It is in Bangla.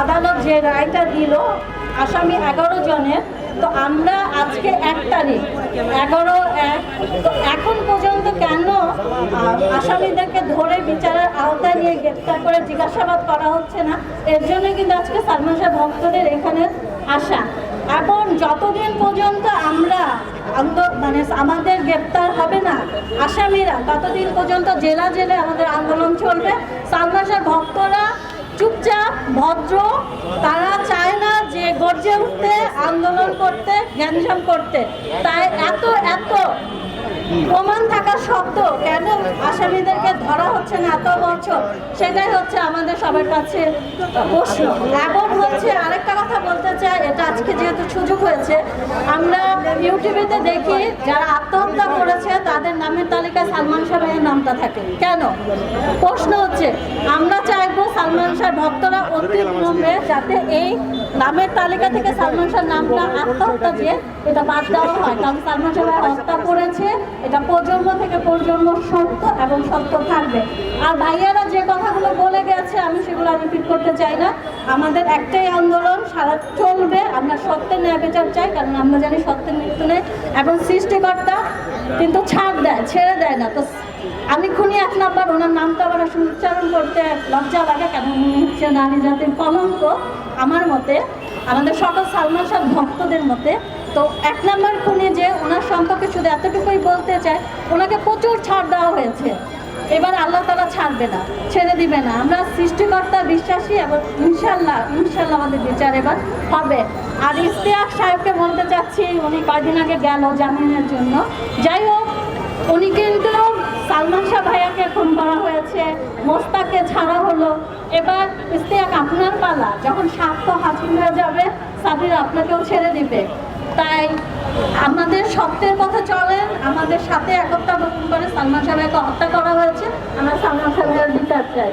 আদালত যে রায়টা দিল আসামি 11 জনের, তো আমরা আজকে 1 তারিখ 11/1, তো এখন পর্যন্ত কেন আসামিদেরকে ধরে বিচারের আওতায় নিয়ে গ্রেপ্তার করে জিজ্ঞাসাবাদ করা হচ্ছে না? এর জন্য কিন্তু আজকে সালমান শাহ ভক্তদের এখানে আসা। এবং যতদিন পর্যন্ত আমরা মানে আমাদের গ্রেপ্তার হবে না আসামিরা, ততদিন পর্যন্ত জেলা জেলে আমাদের আন্দোলন চলবে। সালমান শাহ ভক্তরা চুপচাপ ভদ্র, তারা চায় না যে গর্জে উঠতে, আন্দোলন করতে, গ্যাঞ্জাম করতে। তাই এত প্রমাণ থাকা সত্ত্বেও কেন আসামিদেরকে ধরা হচ্ছে না এত বছর, সেটাই হচ্ছে আমাদের সবার কাছে প্রশ্ন। এখন হচ্ছে আরেকটা কথা বলতে চাই, এটা আজকে যেহেতু সুযোগ হয়েছে, আমরা ইউটিউবেতে দেখি যারা আত্মহত্যা করেছে তাদের নামের তালিকায় সালমান শাহ ভাইয়ের নামটা থাকে কেন? প্রশ্ন হচ্ছে আমরা চাইবো সালমান শাহ ভক্তরা অতি বিলম্বে যাতে এই নামের তালিকা থেকে সালমান শাহ নামটা আত্মহত্যা যে এটা বাদ দেওয়া হয়, কারণ সালমান শাহ ভাই হত্যা করেছে, এটা প্রজন্ম থেকে প্রজন্ম সত্য এবং সত্য থাকবে। আর ভাইয়ারা যে কথাগুলো বলে গেছে আমি সেগুলো রিপিট করতে চাই না। আমাদের একটাই আন্দোলন সারা চলবে, আমরা সত্যের ন্যায় বিচার চাই, কারণ আমরা জানি সত্যের মৃত্যু নেই এবং সৃষ্টিকর্তা কিন্তু ছাড় দেয়, ছেড়ে দেয় না। তো আমি খুনি 1 নাম্বার, ওনার নামটা আবার উচ্চারণ করতে লজ্জা লাগে, কারণ উনি হচ্ছে নারী জাতির কলঙ্ক আমার মতে, আমাদের সকল সালমান শাহ ভক্তদের মতে। তো 1 নাম্বার খুনি যে, ওনার সম্পর্কে শুধু এতটুকুই বলতে চাই, ওনাকে প্রচুর ছাড় দেওয়া হয়েছে, এবার আল্লাহ তাআলা ছাড়বে না, ছেড়ে দিবে না। আমরা সৃষ্টিকর্তা বিশ্বাসী এবং ইনশাল্লাহ আমাদের বিচার এবার হবে। আর ইশতিয়াক সাহেবকে বলতে চাচ্ছি, উনি কয়েকদিন আগে গেল জামিনের জন্য, যাই হোক উনি কিন্তু সালমান শাহ ভাইয়াকে খুন করা হয়েছে, মোস্তাককে ছাড়া হলো, এবার ইশতিয়াক আপনার পালা, যখন সাক্ষ্য হাসিল হয়ে যাবে সাবির আপনাকেও ছেড়ে দিবে। তাই আমাদের সত্যের কথা চলেন, আমাদের সাথে একতা পোষণ করে সালমান শাহ ভাইকে হত্যা করা হয়েছে, আমরা সালমান শাহ ভাইয়ের বিচার চাই।